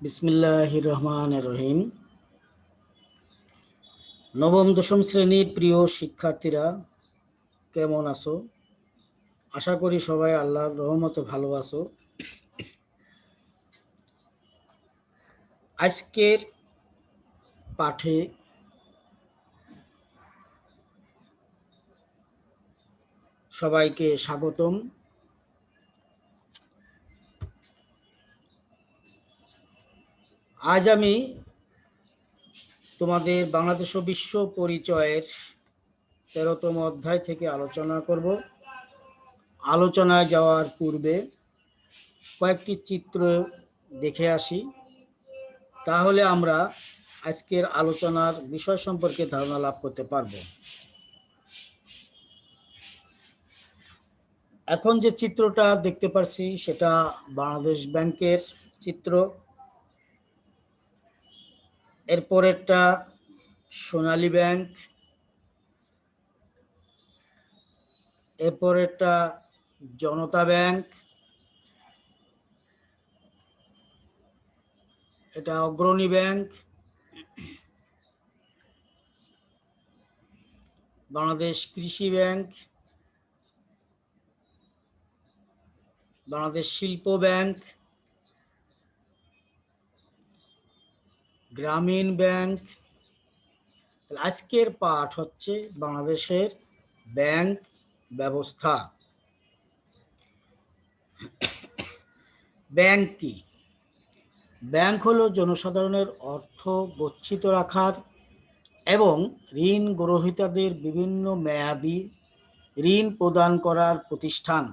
বিসমিল্লাহির রহমানির রহিম। নবম দশম শ্রেণীর প্রিয় শিক্ষার্থীরা কেমন আছো? আশা করি সবাই আল্লাহর রহমতে ভালো আছো। আজকের পাঠে সবাইকে স্বাগতম। আজ আমি তোমাদের বাংলাদেশ ও বিশ্ব পরিচয়ের 13তম অধ্যায় থেকে আলোচনা করব। আলোচনায় যাওয়ার পূর্বে কয়েকটি চিত্র দেখে আসি, তাহলে আমরা আজকের আলোচনার বিষয় সম্পর্কে ধারণা লাভ করতে পারব। এখন যে চিত্রটা দেখতে পাচ্ছি সেটা বাংলাদেশ ব্যাংকের চিত্র। এরপর একটা সোনালী ব্যাংক, এরপর একটা জনতা ব্যাংক, এটা অগ্রণী ব্যাংক, বাংলাদেশ কৃষি ব্যাংক, বাংলাদেশ শিল্প ব্যাংক, গ্রামীণ ব্যাংক। আজকের পাঠ হচ্ছে বাংলাদেশের ব্যাংক ব্যবস্থা। ব্যাংক কি? ব্যাংক হলো জনসাধারণের অর্থ গচ্ছিত রাখার এবং ঋণ গ্রহীতাদের বিভিন্ন মেয়াদি ঋণ প্রদান করার প্রতিষ্ঠান।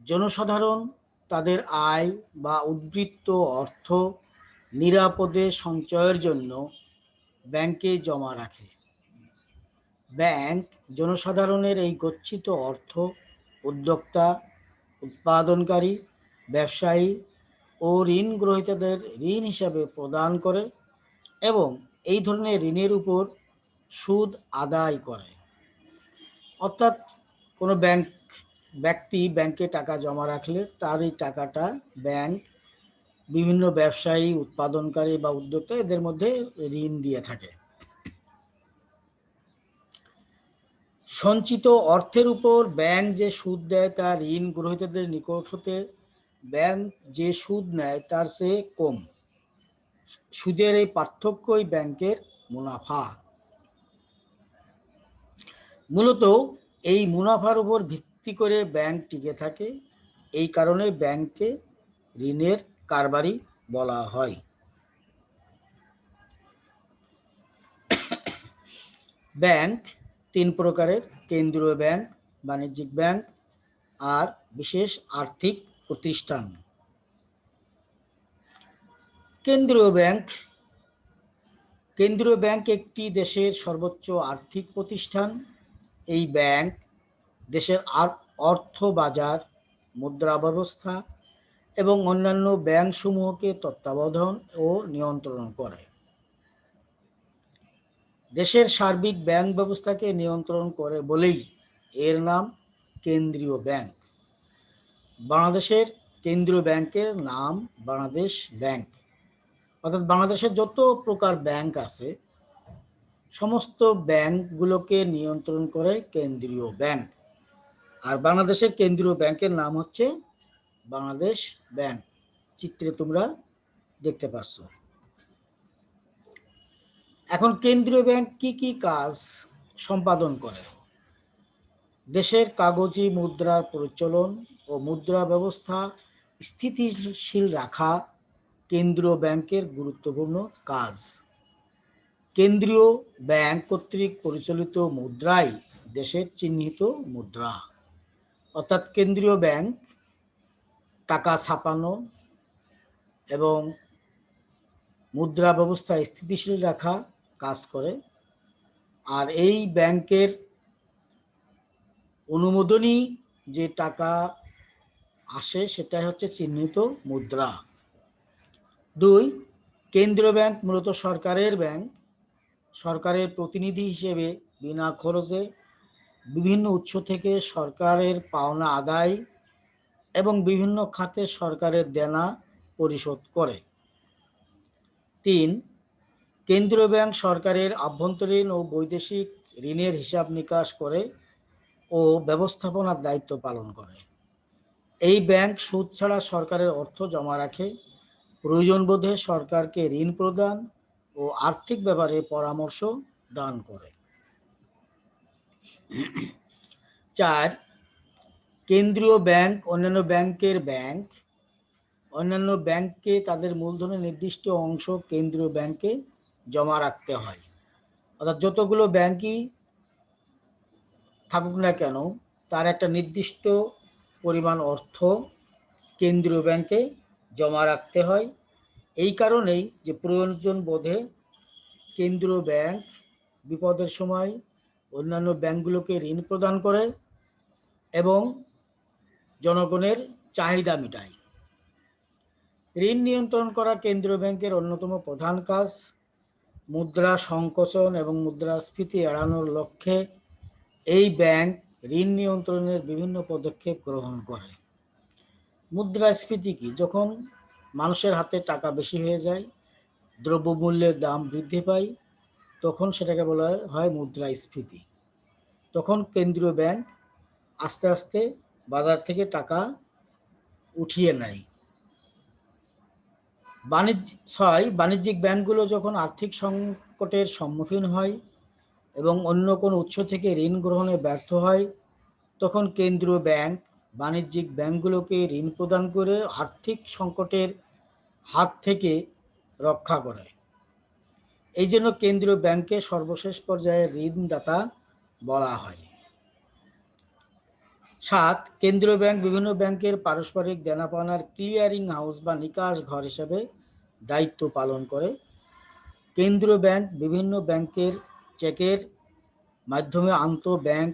জনসাধারণ তাদের আয় বা উদ্বৃত্ত অর্থ নিরাপদে সঞ্চয়ের জন্য ব্যাংকে জমা রাখে। ব্যাংক জনসাধারণের এই গচ্ছিত অর্থ উদ্যোক্তা, উৎপাদনকারী, ব্যবসায়ী ও ঋণ গ্রহীতাদের ঋণ হিসাবে প্রদান করে এবং এই ধরনের ঋণের উপর সুদ আদায় করে। অর্থাৎ কোনো ব্যক্তি ব্যাংকে টাকা জমা রাখলে তার এই টাকাটা ব্যাংক বিভিন্ন ব্যবসায়ী, উৎপাদনকারী বা উদ্যোক্তা এদের মধ্যে ঋণ দিয়ে থাকে। সঞ্চিত অর্থের উপর ব্যাংক যে সুদ দেয় তা ঋণ গ্রহীতাদের নিকট হতে ব্যাংক যে সুদ নেয় তার চেয়ে কম। সুদের এই পার্থক্যই ব্যাংকের মুনাফা। মূলত এই মুনাফার উপর ভিত্তি করে ব্যাংক টিকে থাকে। এই কারণে ব্যাংককে ঋণের কারবারি বলা হয়। ব্যাংক তিন প্রকারের: কেন্দ্রীয় ব্যাংক, বাণিজ্যিক ব্যাংক আর বিশেষ আর্থিক প্রতিষ্ঠান। কেন্দ্রীয় ব্যাংক। কেন্দ্রীয় ব্যাংক একটি দেশের সর্বোচ্চ আর্থিক প্রতিষ্ঠান। এই ব্যাংক দেশের অর্থ বাজার, মুদ্রা ব্যবস্থা এবং অন্যান্য ব্যাংকসমূহকে তত্ত্বাবধান ও নিয়ন্ত্রণ করে। দেশের সার্বিক ব্যাংক ব্যবস্থাকে নিয়ন্ত্রণ করে বলেই এর নাম কেন্দ্রীয় ব্যাংক। বাংলাদেশের কেন্দ্রীয় ব্যাংকের নাম বাংলাদেশ ব্যাংক। অর্থাৎ বাংলাদেশের যত প্রকার ব্যাংক আছে সমস্ত ব্যাংকগুলোকে নিয়ন্ত্রণ করে কেন্দ্রীয় ব্যাংক। আর বাংলাদেশের কেন্দ্রীয় ব্যাংকের নাম হচ্ছে বাংলাদেশ ব্যাংক। চিত্রে তোমরা দেখতে পাচ্ছ। এখন কেন্দ্রীয় ব্যাংক কি কি কাজ সম্পাদন করে? দেশের কাগজি মুদ্রার প্রচলন ও মুদ্রা ব্যবস্থা স্থিতিশীল রাখা কেন্দ্রীয় ব্যাংকের গুরুত্বপূর্ণ কাজ। কেন্দ্রীয় ব্যাংক কর্তৃক পরিচালিত মুদ্রাই দেশের চিহ্নিত মুদ্রা। অর্থাৎ কেন্দ্রীয় ব্যাংক টাকা ছাপানো এবং মুদ্রা ব্যবস্থা স্থিতিশীল রাখা কাজ করে। আর এই ব্যাংকের অনুমোদনই যে টাকা আসে সেটাই হচ্ছে চিহ্নিত মুদ্রা। 2, কেন্দ্রীয় ব্যাংক মূলত সরকারের ব্যাংক। সরকারের প্রতিনিধি হিসেবে বিনা খরচে বিভিন্ন উৎস থেকে সরকারের পাওনা আদায় এবং বিভিন্ন খাতে সরকারের দেনা পরিশোধ করে। 3. কেন্দ্রীয় ব্যাংক সরকারের আভ্যন্তরীণ ও বৈদেশিক ঋণের হিসাব নিকাশ করে ও ব্যবস্থাপনার দায়িত্ব পালন করে। এই ব্যাংক সুদ ছাড়া সরকারের অর্থ জমা রাখে, প্রয়োজন বোধে সরকারকে ঋণ প্রদান ও আর্থিক ব্যাপারে পরামর্শ দান করে। 4. কেন্দ্রীয় ব্যাংক অন্যান্য ব্যাংককে তাদের মূলধনের নির্দিষ্ট অংশ কেন্দ্রীয় ব্যাংকে জমা রাখতে হয়। অর্থাৎ যতগুলো ব্যাংকই থাকুক না কেন, তার একটা নির্দিষ্ট পরিমাণ অর্থ কেন্দ্রীয় ব্যাংকে জমা রাখতে হয়। এই কারণেই যে প্রয়োজন বোধে কেন্দ্রীয় ব্যাংক বিপদের সময় অন্যান্য ব্যাংকগুলোকে ঋণ প্রদান করে এবং জনগণের চাহিদা মেটায়। ঋণ নিয়ন্ত্রণ করা কেন্দ্রীয় ব্যাংকের অন্যতম প্রধান কাজ। মুদ্রা সংকোচন এবং মুদ্রাস্ফীতি এড়ানোর লক্ষ্যে এই ব্যাংক ঋণ নিয়ন্ত্রণের বিভিন্ন পদক্ষেপ গ্রহণ করে। মুদ্রাস্ফীতি কি? যখন মানুষের হাতে টাকা বেশি হয়ে যায়, দ্রব্যমূল্যের দাম বৃদ্ধি পায়, তখন সেটাকে বলা হয় মুদ্রাস্ফীতি। তখন কেন্দ্রীয় ব্যাংক আস্তে আস্তে বাজার থেকে টাকা উঠিয়ে নেয়। 6. বাণিজ্যিক ব্যাংকগুলো যখন আর্থিক সংকটের সম্মুখীন হয় এবং অন্য কোনো উৎস থেকে ঋণ গ্রহণে ব্যর্থ হয়, তখন কেন্দ্রীয় ব্যাংক বাণিজ্যিক ব্যাংকগুলোকে ঋণ প্রদান করে আর্থিক সংকটের হাত থেকে রক্ষা করে। এই জন্য কেন্দ্রীয় ব্যাংককে সর্বশেষ পর্যায়ে ঋণদাতা বলা হয়। 7. কেন্দ্রীয় ব্যাংক বিভিন্ন ব্যাংকের পারস্পরিক দেনাপাওনার ক্লিয়ারিং হাউস বা নিকাশ ঘর হিসেবে দায়িত্ব পালন করে। কেন্দ্রীয় ব্যাংক বিভিন্ন ব্যাংকের চেকের মাধ্যমে আন্তঃব্যাংক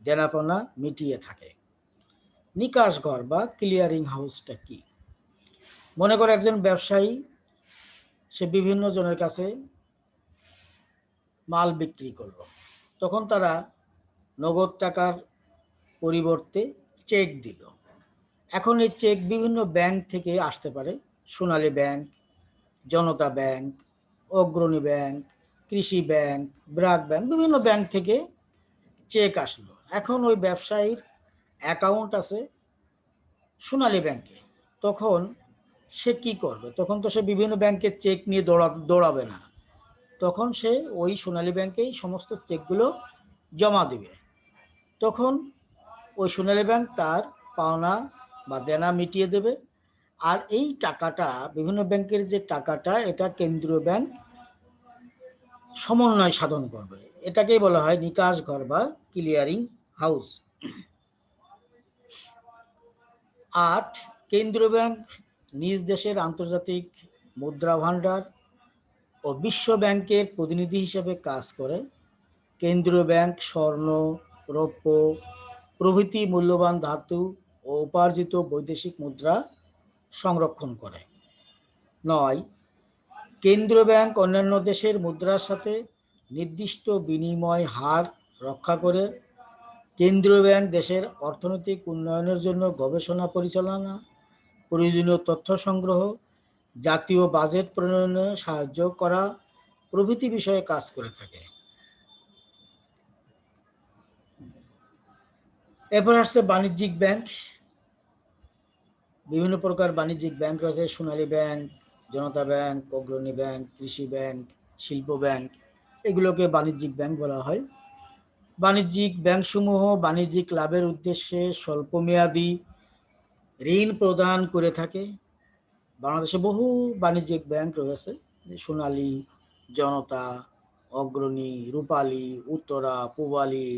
দেনাপাওনা মিটিয়ে থাকে। নিকাশ ঘর বা ক্লিয়ারিং হাউসটা কি? মনে করে একজন ব্যবসায়ী, সে বিভিন্ন জনের কাছে মাল বিক্রি করলো, তখন তারা নগদ টাকার পরিবর্তে চেক দিল। এখন এই চেক বিভিন্ন ব্যাংক থেকে আসতে পারে। সোনালী ব্যাংক, জনতা ব্যাংক, অগ্রণী ব্যাংক, কৃষি ব্যাংক, ব্র্যাক ব্যাংক, বিভিন্ন ব্যাংক থেকে চেক আসলো। এখন ওই ব্যবসায়ীর অ্যাকাউন্ট আছে সোনালী ব্যাংকে, তখন সে কি করবে? তখন তো সে বিভিন্ন ব্যাংকে চেক নিয়ে দৌড়াবে না, তখন সে ওই সোনালী ব্যাংকেই সমস্ত চেকগুলো জমা দিবে। তখন ওই সোনালী ব্যাংক তার পাওনা বা দেনা মিটিয়ে দেবে। আর এই টাকাটা, বিভিন্ন ব্যাংকের যে টাকাটা, এটা কেন্দ্রীয় ব্যাংক সমন্বয় সাধন করবে। এটাকেই বলা হয় নিকাশ ঘর বা ক্লিয়ারিং হাউস। 8. কেন্দ্রীয় ব্যাংক নিজ দেশের আন্তর্জাতিক মুদ্রা ভান্ডার ও বিশ্ব ব্যাংকের প্রতিনিধি হিসেবে কাজ করে। কেন্দ্রীয় ব্যাংক স্বর্ণ, রৌপ্য প্রভৃতি মূল্যবান ধাতু ও উপার্জিত বৈদেশিক মুদ্রা সংরক্ষণ করে। 9. কেন্দ্রীয় ব্যাংক অন্যান্য দেশের মুদ্রার সাথে নির্দিষ্ট বিনিময় হার রক্ষা করে। কেন্দ্রীয় ব্যাংক দেশের অর্থনৈতিক উন্নয়নের জন্য গবেষণা পরিচালনা, প্রয়োজনীয় তথ্য সংগ্রহ, জাতীয় বাজেট প্রণয়নে সাহায্য করা প্রভৃতি বিষয়ে কাজ করে থাকে। এরপর আসছে বাণিজ্যিক ব্যাংক। বিভিন্ন প্রকার বাণিজ্যিক ব্যাংক রয়েছে। সোনালী ব্যাংক, জনতা ব্যাংক, অগ্রণী ব্যাংক, কৃষি ব্যাংক, শিল্প ব্যাংক, এগুলোকে বাণিজ্যিক ব্যাংক বলা হয়। বাণিজ্যিক ব্যাংকসমূহ বাণিজ্যিক লাভের উদ্দেশ্যে স্বল্পমেয়াদী ঋণ প্রদান করে থাকে। বাংলাদেশে বহু বাণিজ্যিক ব্যাংক রয়েছে, Sonali, Janata, Agrani, Rupali, Uttara, Pubali,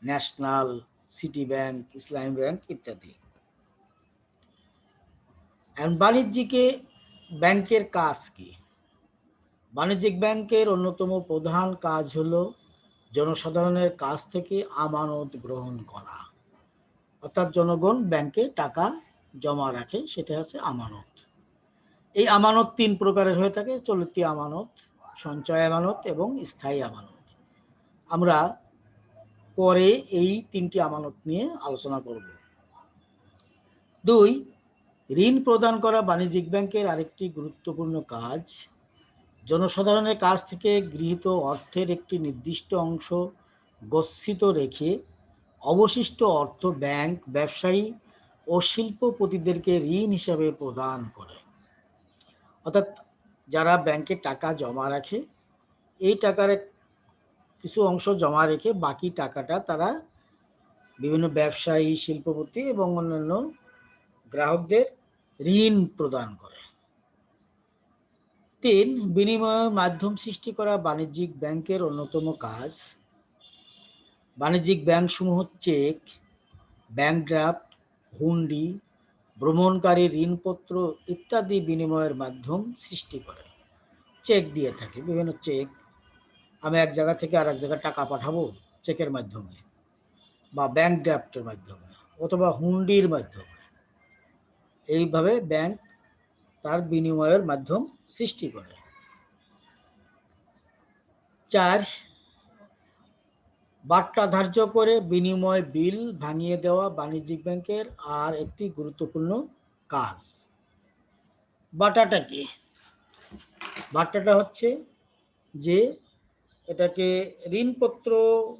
National, City Bank, Islami Bank ইত্যাদি। বাণিজ্যিকে ব্যাংকের কাজ কি? বাণিজ্যিক ব্যাংকের অন্যতম প্রধান কাজ হলো জনসাধারণের কাছ থেকে আমানত গ্রহণ করা। অর্থাৎ জনগণ ব্যাংকে টাকা জমা রাখে, সেটা হচ্ছে আমানত। এই আমানত 3 প্রকারের হয়ে থাকে: চলতি আমানত, সঞ্চয় আমানত এবং স্থায়ী আমানত। আমরা পরে এই 3টি আমানত নিয়ে আলোচনা করব। 2. ঋণ প্রদান করা বাণিজ্যিক ব্যাংকের আরেকটি গুরুত্বপূর্ণ কাজ। জনসাধারণের কাছ থেকে গৃহীত অর্থের একটি নির্দিষ্ট অংশ গচ্ছিত রেখে অবশিষ্ট অর্থ ব্যাংক ব্যবসায়ী ও শিল্পপতিদেরকে ঋণ হিসাবে প্রদান করে। অর্থাৎ যারা ব্যাংকে টাকা জমা রাখে, এই টাকার কিছু অংশ জমা রেখে বাকি টাকাটা তারা বিভিন্ন ব্যবসায়ী, শিল্পপতি এবং অন্যান্য গ্রাহকদের ঋণ প্রদান করে। ৩. বিনিময় মাধ্যম সৃষ্টি করা বাণিজ্যিক ব্যাংকের অন্যতম কাজ। বাণিজ্যিক ব্যাংকসমূহ চেক, ব্যাংক ড্রাফট, হুন্ডি, ভ্রমণকারী ঋণপত্র ইত্যাদি বিনিময়ের মাধ্যম সৃষ্টি করে। চেক দিয়ে থাকে, বিভিন্ন চেক, আমি এক জায়গা থেকে আর এক জায়গায় টাকা পাঠাবো চেকের মাধ্যমে, বা ব্যাংক ড্রাফটের মাধ্যমে, অথবা হুন্ডির মাধ্যমে। এইভাবে ব্যাংক তার বিনিময়ের মাধ্যম সৃষ্টি করে। ৪. বাট্টা ধার্য করে বিনিময় বিল ভাঙিয়ে দেওয়া বাণিজ্যিক ব্যাংকের আর একটি গুরুত্বপূর্ণ কাজ। বাটাটা কি? বাট্টাটা হচ্ছে যে এটাকে ঋণপত্র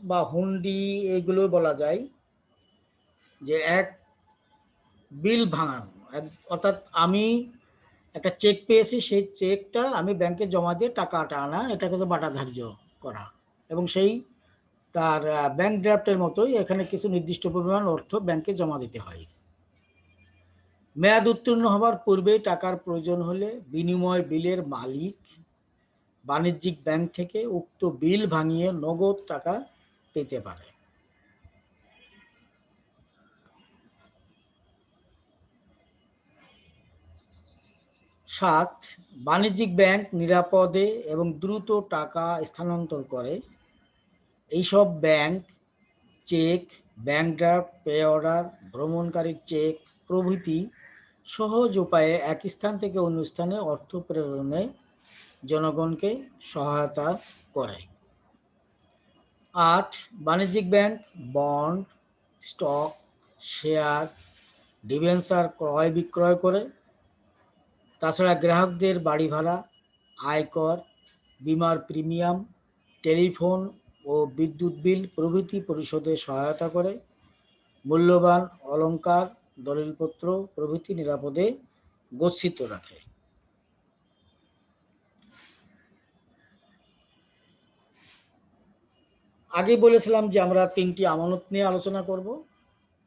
বা হুন্ডি এগুলো বলা যায়, যে এক বিল ভাঙানো, অর্থাৎ আমি একটা চেক পেয়েছি, সেই চেকটা আমি ব্যাংকে জমা দিয়ে টাকাটা আনা, এটাকে যে বাটা ধার্য করা, এবং সেই তার ব্যাংক ড্রাফটের মতোই এখানে কিছু নির্দিষ্ট পরিমাণ অর্থ ব্যাংকে জমা দিতে হয়। মেয়াদ উত্তীর্ণ হবার পূর্বেই টাকার প্রয়োজন হলে বিনিময় বিলের মালিক বাণিজ্যিক ব্যাংক থেকে উক্ত বিল ভাঙিয়ে নগদ টাকা পেতে পারে। ৭. বাণিজ্যিক ব্যাংক নিরাপদে এবং দ্রুত টাকা স্থানান্তর করে। এইসব bank cheque, bank draft, pay order, ভ্রমণকারীর চেক প্রভৃতি সহজ উপায়ে এক স্থান থেকে অন্য স্থানে অর্থ প্রেরণে জনগণকে সহায়তা করে। ৮. বাণিজ্যিক bank bond, stock, share, debenture ক্রয় বিক্রয় করে। তাছাড়া গ্রাহকদের বাড়ি ভাড়া, আয়কর, বিমার প্রিমিয়াম, টেলিফোন ও বিদ্যুৎ বিল প্রভৃতি পরিশোধে সহায়তা করে। মূল্যবান অলংকার, দলিলপত্র প্রভৃতি নিরাপদে গচ্ছিত রাখে। আগে বলেছিলাম যে আমরা 3টি আমানত নিয়ে আলোচনা করব।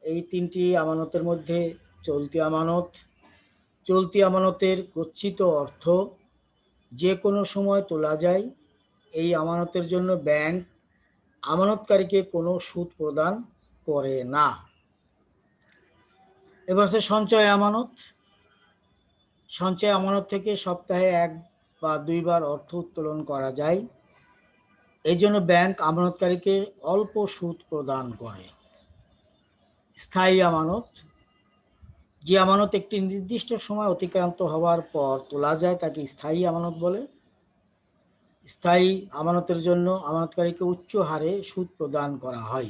এই 3টি আমানতের মধ্যে চলতি আমানত। চলতি আমানতের গচ্ছিত অর্থ যে কোনো সময় তোলা যায়। এই আমানতের জন্য ব্যাংক আমানতকারীকে কোনো সুদ প্রদান করে না। এবার হচ্ছে সঞ্চয় আমানত। সঞ্চয় আমানত থেকে সপ্তাহে 1 বা 2 বার অর্থ উত্তোলন করা যায়। এই জন্য ব্যাংক আমানতকারীকে অল্প সুদ প্রদান করে। স্থায়ী আমানত। যে আমানত একটি নির্দিষ্ট সময় অতিক্রান্ত হওয়ার পর তোলা যায় তাকে স্থায়ী আমানত বলে। স্থায়ী আমানতের জন্য আমানতকারীকে উচ্চ হারে সুদ প্রদান করা হয়।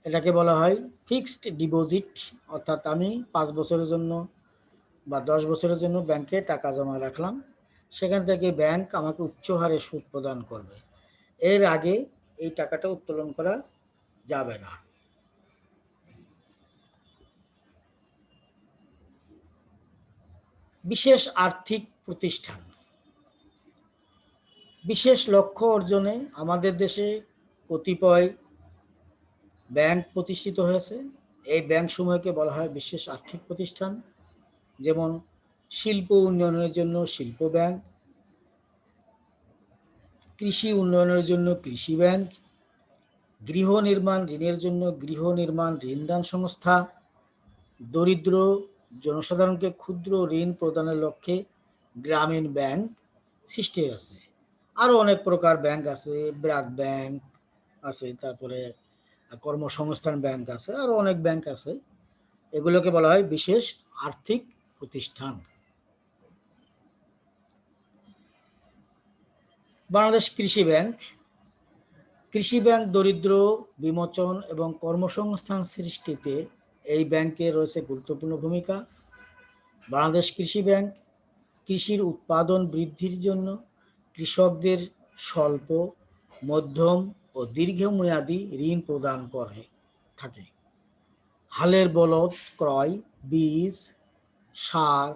এটাকে বলা হয় ফিক্সড ডিপোজিট। অর্থাৎ আমি 5 বছরের জন্য বা 10 বছরের জন্য ব্যাংকে টাকা জমা রাখলাম, সেখান থেকে ব্যাংক আমাকে উচ্চ হারে সুদ প্রদান করবে। এর আগে এই টাকাটা উত্তোলন করা যাবে না। বিশেষ আর্থিক প্রতিষ্ঠান। বিশেষ লক্ষ্য অর্জনে আমাদের দেশে কতিপয় ব্যাংক প্রতিষ্ঠিত হয়েছে। এই ব্যাংকসমূহকে বলা হয় বিশেষ আর্থিক প্রতিষ্ঠান। যেমন শিল্প উন্নয়নের জন্য শিল্প ব্যাংক, কৃষি উন্নয়নের জন্য কৃষি ব্যাংক, গৃহ নির্মাণ ঋণের জন্য গৃহ নির্মাণ ঋণদান সংস্থা, দরিদ্র জনসাধারণকে ক্ষুদ্র ঋণ প্রদানের লক্ষ্যে গ্রামীণ ব্যাংক সৃষ্টি হয়েছে। আরও অনেক প্রকার ব্যাংক আছে, ব্র্যাক ব্যাংক আছে, তারপরে কর্মসংস্থান ব্যাংক আছে, আরও অনেক ব্যাংক আছে। এগুলোকে বলা হয় বিশেষ আর্থিক প্রতিষ্ঠান। বাংলাদেশ কৃষি ব্যাংক। কৃষি ব্যাংক দরিদ্র বিমোচন এবং কর্মসংস্থান সৃষ্টিতে এই ব্যাংকের রয়েছে গুরুত্বপূর্ণ ভূমিকা। বাংলাদেশ কৃষি ব্যাংক কৃষির উৎপাদন বৃদ্ধির জন্য কৃষকদের স্বল্প, মধ্যম ও দীর্ঘমেয়াদী ঋণ প্রদান করে থাকে। হালের বলদ ক্রয়, বীজ, সার,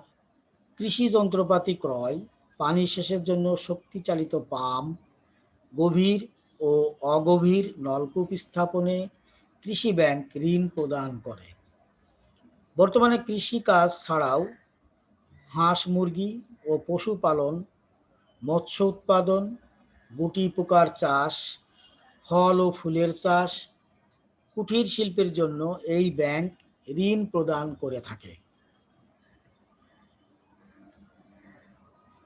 কৃষি যন্ত্রপাতি ক্রয়, পানি সেচের জন্য শক্তিচালিত পাম্প, গভীর ও অগভীর নলকূপ স্থাপনে কৃষি ব্যাংক ঋণ প্রদান করে। বর্তমানে কৃষিকাজ ছাড়াও হাঁস মুরগি ও পশুপালন, মৎস্য উৎপাদন, গুটি পোকার চাষ, ফল ও ফুলের চাষ, কুটির শিল্পের জন্য এই ব্যাংক ঋণ প্রদান করে থাকে।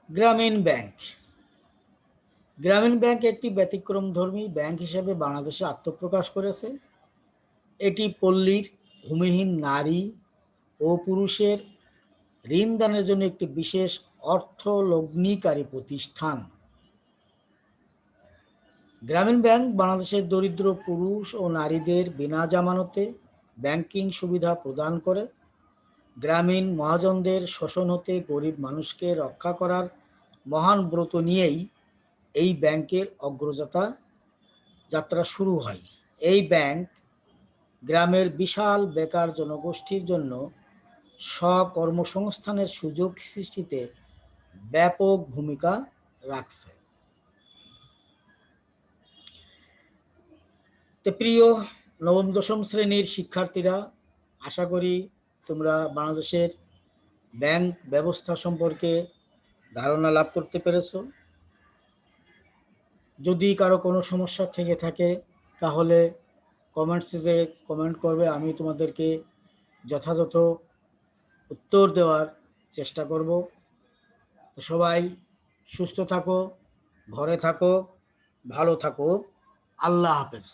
গ্রামীণ ব্যাংক। গ্রামীণ ব্যাংক একটি ব্যতিক্রমধর্মী ব্যাংক হিসেবে বাংলাদেশে আত্মপ্রকাশ করেছে। এটি পল্লীর ভূমিহীন নারী ও পুরুষের ঋণ দানের জন্য একটি বিশেষ অর্থ লগ্নিকারী প্রতিষ্ঠান। গ্রামীণ ব্যাংক বাংলাদেশের দরিদ্র পুরুষ ও নারীদের বিনা জামানতে ব্যাংকিং সুবিধা প্রদান করে। গ্রামীণ মহাজনদের শোষণ হতে গরিব মানুষকে রক্ষা করার মহান ব্রত নিয়েই এই ব্যাংকের যাত্রা শুরু হয়। এই ব্যাংক গ্রামের বিশাল বেকার জনগোষ্ঠীর জন্য স্বকর্মসংস্থানের সুযোগ সৃষ্টিতে ব্যাপক ভূমিকা রাখছে। তো প্রিয় নবম দশম শ্রেণীর শিক্ষার্থীরা, আশা করি তোমরা বাংলাদেশের ব্যাংক ব্যবস্থা সম্পর্কে ধারণা লাভ করতে পেরেছ। যদি কারো কোনো সমস্যা থেকে থাকে তাহলে কমেন্টসে কমেন্ট করবে, আমি তোমাদেরকে যথাযথ উত্তর দেওয়ার চেষ্টা করব। তো সবাই সুস্থ থাকো, ঘরে থাকো, ভালো থাকো। আল্লাহ হাফেজ।